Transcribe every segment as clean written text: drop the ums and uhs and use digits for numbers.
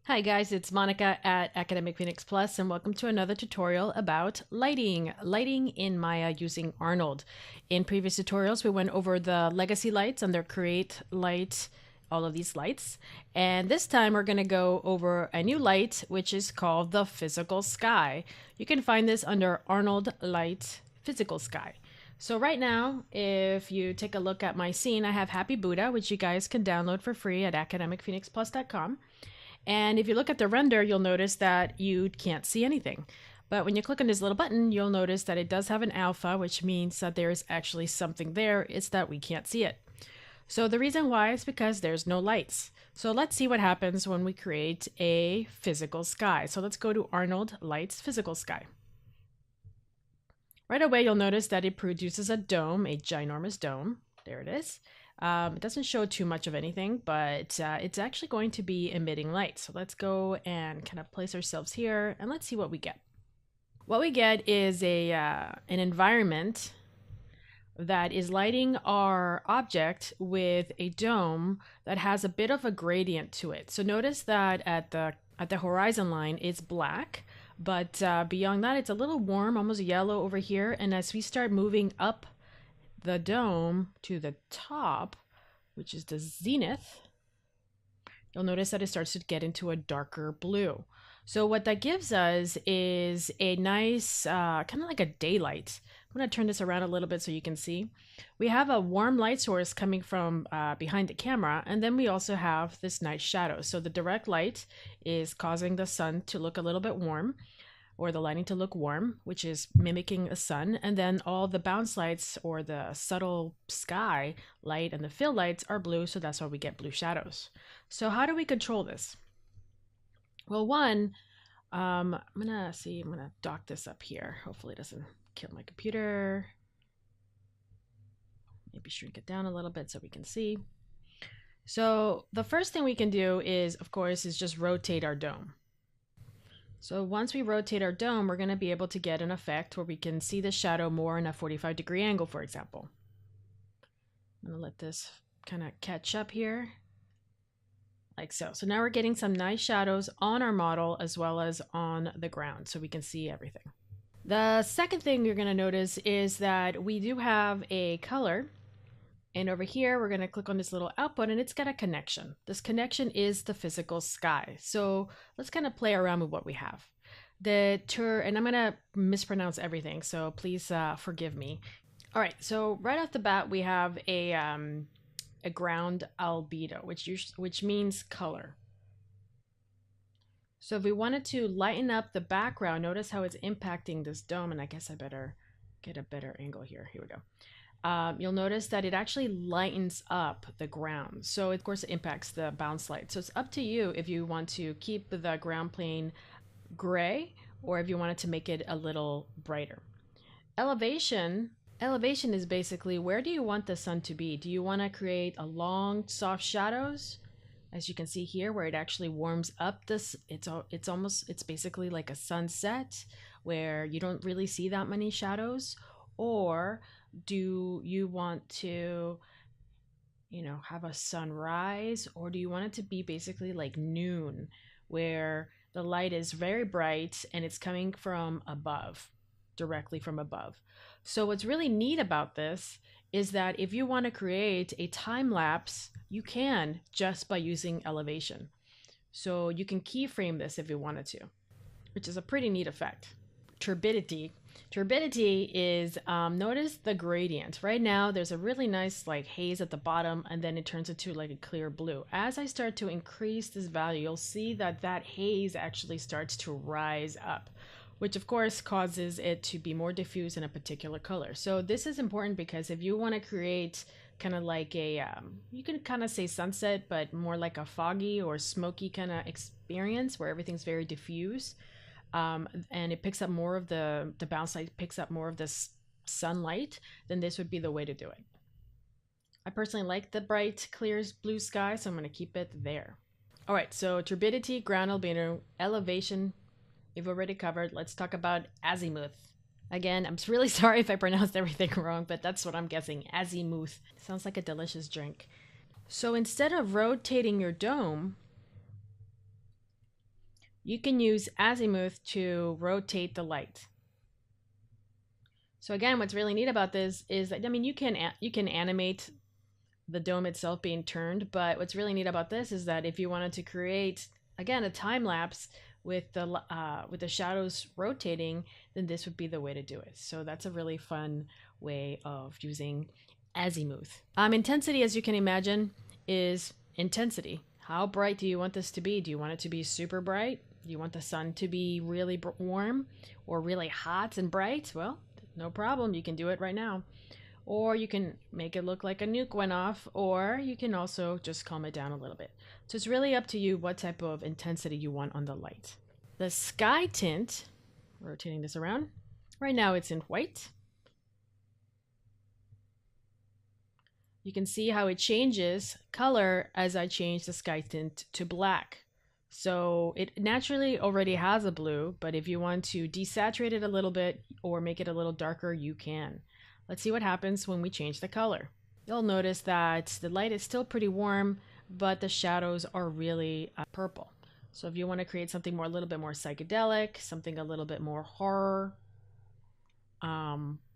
Hi guys, it's Monica at Academic Phoenix Plus, and welcome to another tutorial about lighting in Maya using Arnold. In previous tutorials, we went over the legacy lights and their create light, all of these lights. And this time we're going to go over a new light, which is called the physical sky. You can find this under Arnold Light Physical Sky. So right now, if you take a look at my scene, I have Happy Buddha, which you guys can download for free at academicphoenixplus.com. And if you look at the render, you'll notice that you can't see anything. But when you click on this little button, you'll notice that it does have an alpha, which means that there is actually something there. It's that we can't see it. So the reason why is because there's no lights. So let's see what happens when we create a physical sky. So let's go to Arnold Lights Physical Sky. Right away, you'll notice that it produces a dome, a ginormous dome. There it is. It doesn't show too much of anything, but it's actually going to be emitting light. So let's go and kind of place ourselves here and let's see what we get. What we get is an environment that is lighting our object with a dome that has a bit of a gradient to it. So notice that at the horizon line, it's black, but beyond that, it's a little warm, almost yellow over here. And as we start moving up the dome to the top, which is the zenith, you'll notice that it starts to get into a darker blue. So what that gives us is a nice, kind of like a daylight. I'm going to turn this around a little bit so you can see. We have a warm light source coming from behind the camera, and then we also have this nice shadow. So the direct light is causing the sun to look a little bit warm, or the lighting to look warm, which is mimicking a sun. And then all the bounce lights or the subtle sky light and the fill lights are blue, so that's why we get blue shadows. So how do we control this? Well, one, I'm gonna dock this up here. Hopefully it doesn't kill my computer. Maybe shrink it down a little bit so we can see. So the first thing we can do is, of course, is just rotate our dome. So once we rotate our dome, we're going to be able to get an effect where we can see the shadow more in a 45-degree angle, for example. I'm going to let this kind of catch up here, like so. So now we're getting some nice shadows on our model as well as on the ground, so we can see everything. The second thing you're going to notice is that we do have a color. And over here, we're going to click on this little output and it's got a connection. This connection is the physical sky. So let's kind of play around with what we have. And I'm going to mispronounce everything, so please forgive me. All right, so right off the bat, we have a ground albedo, which means color. So if we wanted to lighten up the background, notice how it's impacting this dome. And I guess I better get a better angle here. Here we go. You'll notice that it actually lightens up the ground. So of course it impacts the bounce light. So it's up to you if you want to keep the ground plane gray or if you wanted to make it a little brighter. Elevation is basically where do you want the sun to be? Do you want to create a long soft shadows? As you can see here where it actually warms up this, it's basically like a sunset where you don't really see that many shadows. Or do you want to, have a sunrise? Or do you want it to be basically like noon where the light is very bright and it's coming from above, directly from above? So what's really neat about this is that if you want to create a time lapse, you can just by using elevation. So you can keyframe this if you wanted to, which is a pretty neat effect. Turbidity. Turbidity is, notice the gradient. Right now, there's a really nice like haze at the bottom, and then it turns into like a clear blue. As I start to increase this value, you'll see that that haze actually starts to rise up, which of course causes it to be more diffuse in a particular color. So this is important because if you want to create kind of like a, you can kind of say sunset, but more like a foggy or smoky kind of experience where everything's very diffuse. And it picks up more of the bounce light picks up more of this sunlight, then this would be the way to do it. I personally like the bright, clear blue sky, so I'm going to keep it there. All right, so turbidity, ground albedo, elevation, we've already covered. Let's talk about azimuth. Again, I'm really sorry if I pronounced everything wrong, but that's what I'm guessing. Azimuth. Sounds like a delicious drink. So instead of rotating your dome, you can use Azimuth to rotate the light. So again, what's really neat about this is that, I mean, you can animate the dome itself being turned, but what's really neat about this is that if you wanted to create, again, a time lapse with the shadows rotating, then this would be the way to do it. So that's a really fun way of using Azimuth. Intensity, as you can imagine, is intensity. How bright do you want this to be? Do you want it to be super bright? Do you want the sun to be really warm or really hot and bright? Well, no problem. You can do it right now. Or you can make it look like a nuke went off, or you can also just calm it down a little bit. So it's really up to you what type of intensity you want on the light. The sky tint, rotating this around, right now it's in white. You can see how it changes color as I change the sky tint to black. So it naturally already has a blue, but if you want to desaturate it a little bit or make it a little darker, you can. Let's see what happens when we change the color. You'll notice that the light is still pretty warm, but the shadows are really purple. So if you want to create something a little bit more psychedelic, something a little bit more horror,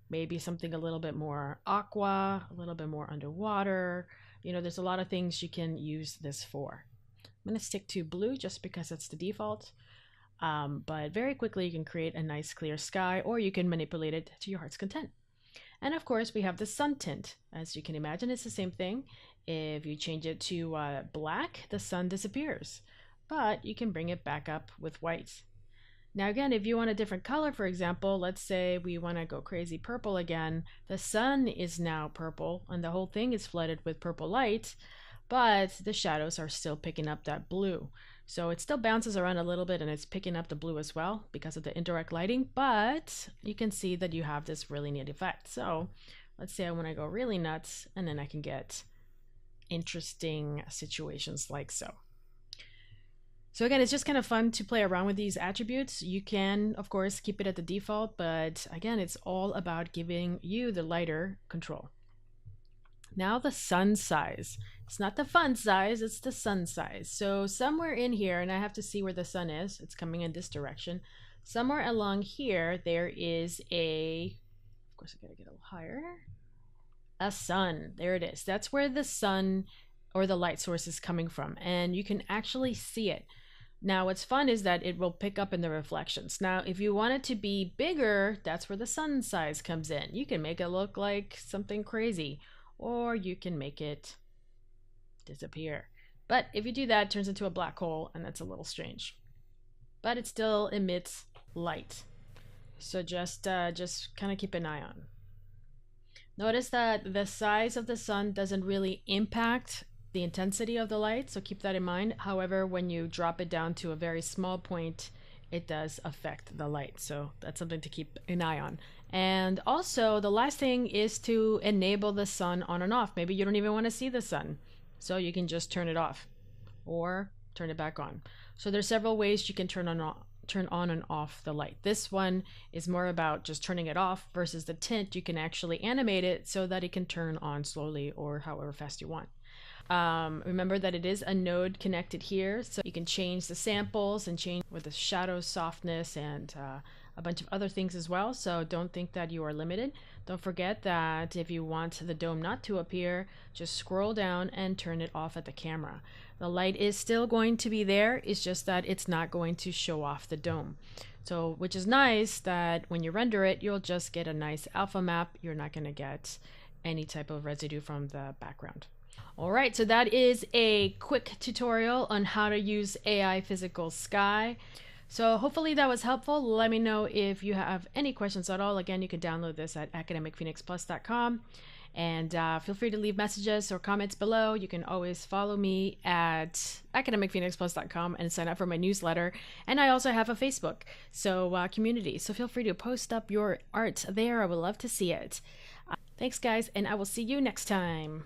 maybe something a little bit more aqua, a little bit more underwater, there's a lot of things you can use this for. I'm going to stick to blue just because it's the default. But very quickly you can create a nice clear sky, or you can manipulate it to your heart's content. And of course, we have the sun tint. As you can imagine, it's the same thing. If you change it to black, the sun disappears, but you can bring it back up with white. Now again, if you want a different color, for example, let's say we want to go crazy purple again, the sun is now purple and the whole thing is flooded with purple light, but the shadows are still picking up that blue. So it still bounces around a little bit and it's picking up the blue as well because of the indirect lighting, but you can see that you have this really neat effect. So let's say I want to go really nuts, and then I can get interesting situations like so. So again, it's just kind of fun to play around with these attributes. You can, of course, keep it at the default, but again, it's all about giving you the lighter control. Now the sun size. It's not the fun size, it's the sun size. So somewhere in here, and I have to see where the sun is, it's coming in this direction. Somewhere along here, there is of course I gotta get a little higher, a sun. There it is. That's where the sun or the light source is coming from, and you can actually see it. Now what's fun is that it will pick up in the reflections. Now if you want it to be bigger, that's where the sun size comes in. You can make it look like something crazy, or you can make it disappear. But if you do that, it turns into a black hole, and that's a little strange. But it still emits light. So just kind of keep an eye on. Notice that the size of the sun doesn't really impact the intensity of the light, so keep that in mind. However, when you drop it down to a very small point, it does affect the light. So that's something to keep an eye on. And also, the last thing is to enable the sun on and off. Maybe you don't even want to see the sun, so you can just turn it off or turn it back on. So there's several ways you can turn on and off the light. This one is more about just turning it off, versus the tint, you can actually animate it so that it can turn on slowly or however fast you want. Remember that it is a node connected here, so you can change the samples and change with the shadow softness and a bunch of other things as well. So don't think that you are limited. Don't forget that if you want the dome not to appear, just scroll down and turn it off at the camera. The light is still going to be there, it's just that it's not going to show off the dome. So, which is nice that when you render it, you'll just get a nice alpha map. You're not going to get any type of residue from the background. Alright, so that is a quick tutorial on how to use AI Physical Sky. So hopefully that was helpful. Let me know if you have any questions at all. Again, you can download this at academicphoenixplus.com, and feel free to leave messages or comments below. You can always follow me at academicphoenixplus.com and sign up for my newsletter. And I also have a Facebook community, so feel free to post up your art there. I would love to see it. Thanks guys, and I will see you next time.